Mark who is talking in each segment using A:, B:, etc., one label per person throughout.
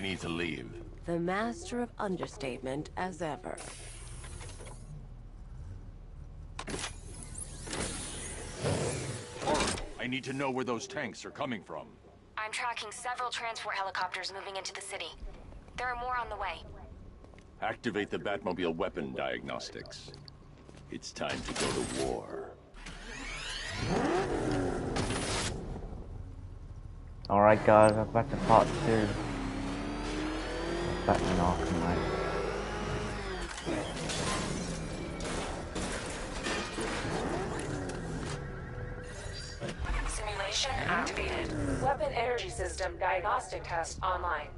A: need to leave.
B: The master of understatement as ever.
A: I need to know where those tanks are coming from.
C: I'm tracking several transport helicopters moving into the city. There are more on the way.
A: Activate the Batmobile weapon diagnostics. It's time to go to war.
D: Alright guys, we're back to part 2. Batman Arkham Knight.
E: Simulation activated. Weapon energy system diagnostic test online.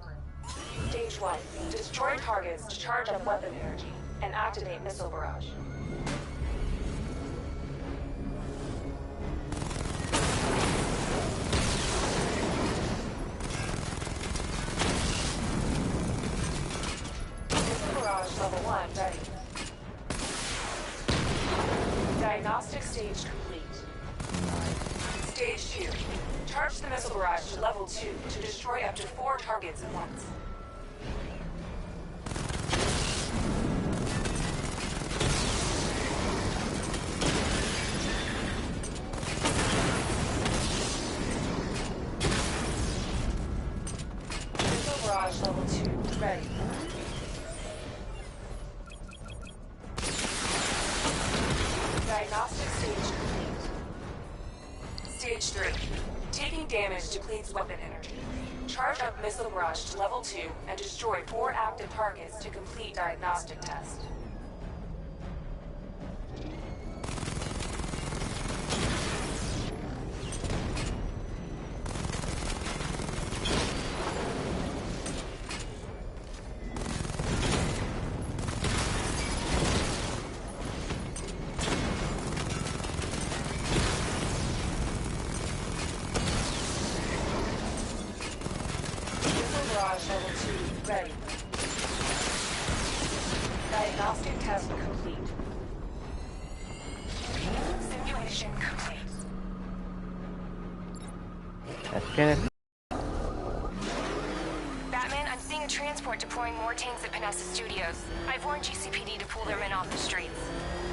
E: Stage 1. Destroy targets to charge up weapon energy and activate missile barrage. Level 1 ready. Diagnostic stage complete. Stage 2. Charge the missile barrage to level 2 to destroy up to 4 targets at once. Missile barrage level 2 ready. Diagnostic stage complete. Stage 3. Taking damage depletes weapon energy. Charge up missile barrage to level 2 and destroy 4 active targets to complete diagnostic test. Level 2 ready. Diagnostic test complete. Simulation complete.
D: Let's get it.
C: Batman, I'm seeing a transport deploying more tanks at Panessa Studios. I've warned GCPD to pull their men off the streets.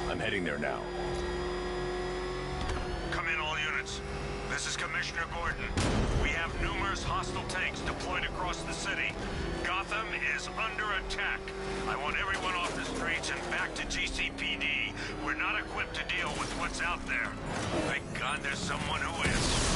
A: I'm heading there now.
F: Come in, all units. This is Commissioner Gordon. We have numerous hostile tanks deployed across the city. Gotham is under attack. I want everyone off the streets and back to GCPD. We're not equipped to deal with what's out there. Thank God there's someone who is.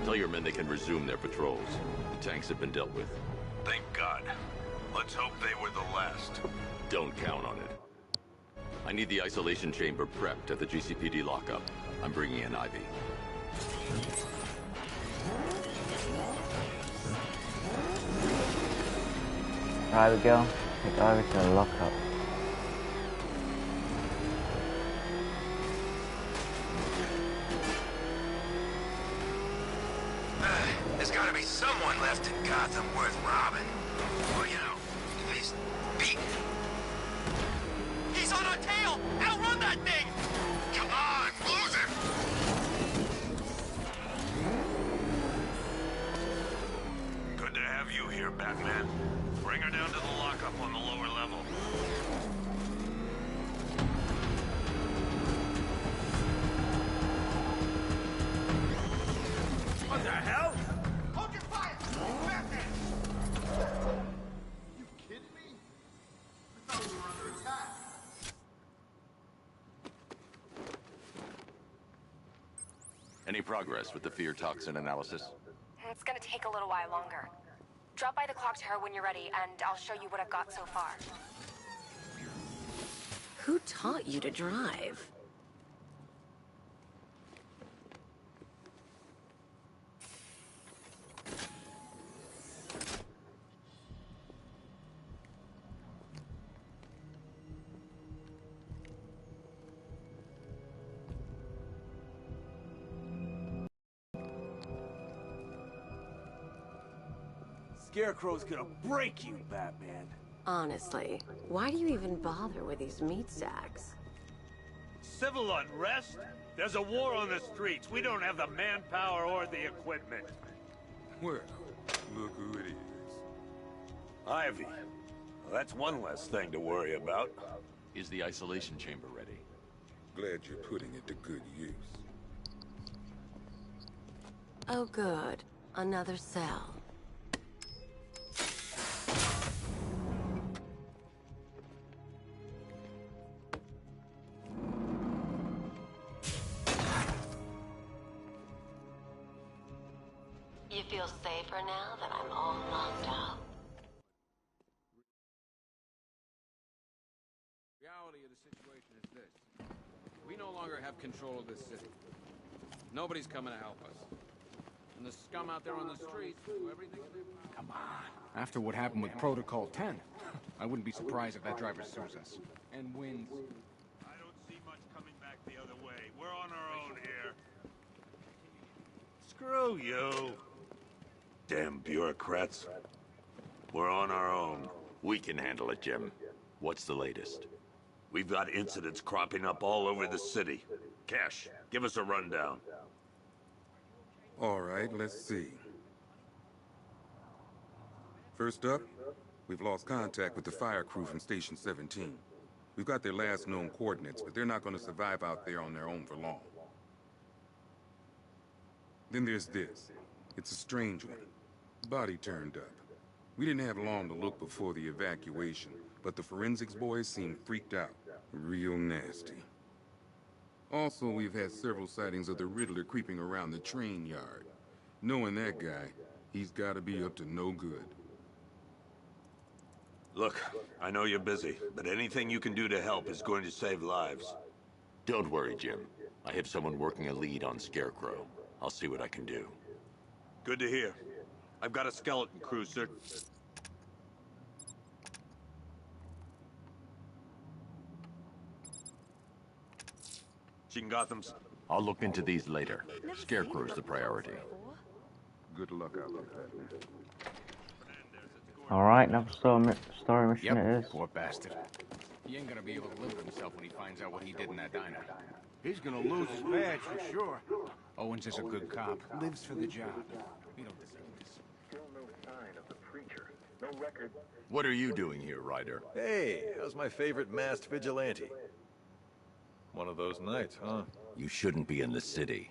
A: Tell your men they can resume their patrols. The tanks have been dealt with.
F: Thank God. Let's hope they were the last.
A: Don't count on it. I need the isolation chamber prepped at the GCPD lockup. I'm bringing in Ivy.
D: Right, we go. Take Ivy to the lockup.
F: There's gotta be someone left in Gotham worth robbing. Or, you know, at least beating. He's on our tail! Outrun that thing! Come on, lose him! Good to have you here, Batman. Bring her down to the lockup on the lower level. What the hell?
G: Hold your fire! Batman! You kidding me? I thought we were under attack.
A: Any progress with the fear toxin analysis?
C: It's gonna take a little while longer. Drop by the clock tower when you're ready, and I'll show you what I've got so far.
B: Who taught you to drive?
H: Scarecrow's gonna break you, Batman.
B: Honestly, why do you even bother with these meat sacks?
F: Civil unrest? There's a war on the streets. We don't have the manpower or the equipment.
I: Well, look who it is.
F: Ivy. Well, that's one less thing to worry about.
A: Is the isolation chamber ready?
I: Glad you're putting it to good use.
B: Oh good. Another cell. You feel safer now that I'm all locked up?
J: Reality of the situation is this. We no longer have control of this city. Nobody's coming to help us. And the scum out there on the streets do everything in their power.
K: Come on. After what happened with Protocol 10, I wouldn't be surprised if that driver sues us. And wins.
F: I don't see much coming back the other way. We're on our own here. Screw you. Damn bureaucrats. We're on our own.
A: We can handle it, Jim. What's the latest?
F: We've got incidents cropping up all over the city. Cash, give us a rundown.
I: All right, let's see. First up, we've lost contact with the fire crew from Station 17. We've got their last known coordinates, but they're not going to survive out there on their own for long. Then there's this. It's a strange one. Body turned up. We didn't have long to look before the evacuation, but the forensics boys seemed freaked out. Real nasty. Also, we've had several sightings of the Riddler creeping around the train yard. Knowing that guy, he's gotta be up to no good.
F: Look, I know you're busy, but anything you can do to help is going to save lives.
A: Don't worry, Jim. I have someone working a lead on Scarecrow. I'll see what I can do.
F: Good to hear. I've got a skeleton crew, sir. Gotham's.
A: I'll look into these later. Scarecrow's the priority.
I: Good luck out there, Batman.
D: Alright, another story mission
K: Yep,
D: it is.
K: poor bastard. He ain't gonna be able to live with himself when he finds out what he did in that diner.
H: He's gonna lose his badge for sure.
K: Owens is a good cop, lives for the job. We don't deserve this.
L: Still no sign of the preacher. No record.
A: What are you doing here, Ryder?
M: Hey, how's my favorite masked vigilante? One of those nights, huh?
A: You shouldn't be in the city.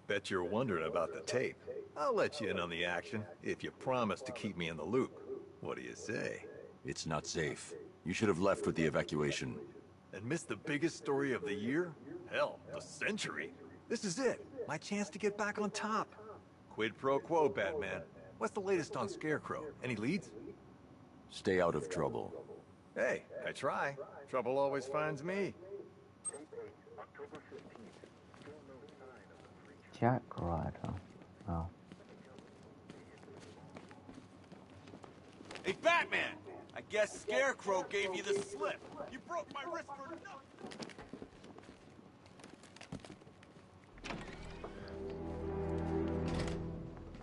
M: Bet you're wondering about the tape. I'll let you in on the action, if you promise to keep me in the loop. What do you say?
A: It's not safe. You should have left with the evacuation.
M: And missed the biggest story of the year? Hell, the century. This is it. My chance to get back on top. Quid pro quo, Batman. What's the latest on Scarecrow? Any leads?
A: Stay out of trouble.
M: Hey, I try. Trouble always finds me.
D: Jack Ryder. Oh.
H: Hey, Batman! I guess Scarecrow gave you the slip. You broke my wrist for nothing.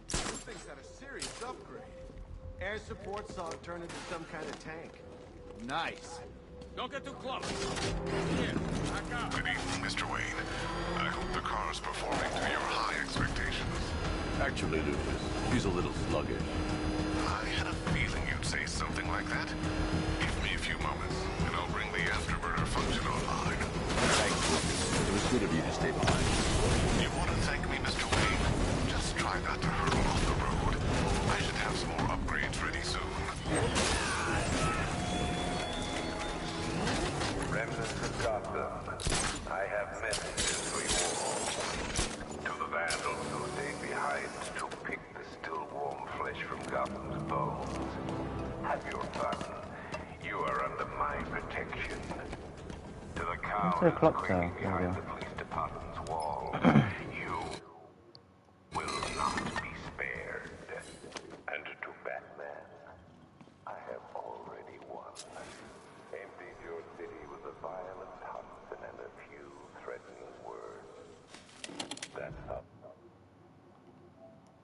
H: This thing's had a serious upgrade. Air support saw it turn into some kind of tank. Nice.
J: Don't get too close. Here, back up.
N: Good evening, Mr. Wayne. I hope the car is performing to your high expectations.
A: Actually, Lucas, she's a little sluggish.
N: I had a feeling you'd say something like that. Give me a few moments, and I'll bring the afterburner function online.
A: Thanks, Lucas. It was good of you to stay behind.
N: You want to thank me, Mr. Wayne? Just try not to hurtle off the road. I should have some more upgrades ready soon.
L: Remnants of Gotham, I have messages for you all. To the vandals who stayed behind to pick the still warm flesh from Gotham's bones. Have your fun. You are under my protection. To the cowards
D: clock
L: quaking
D: there?
L: behind
D: There we
L: the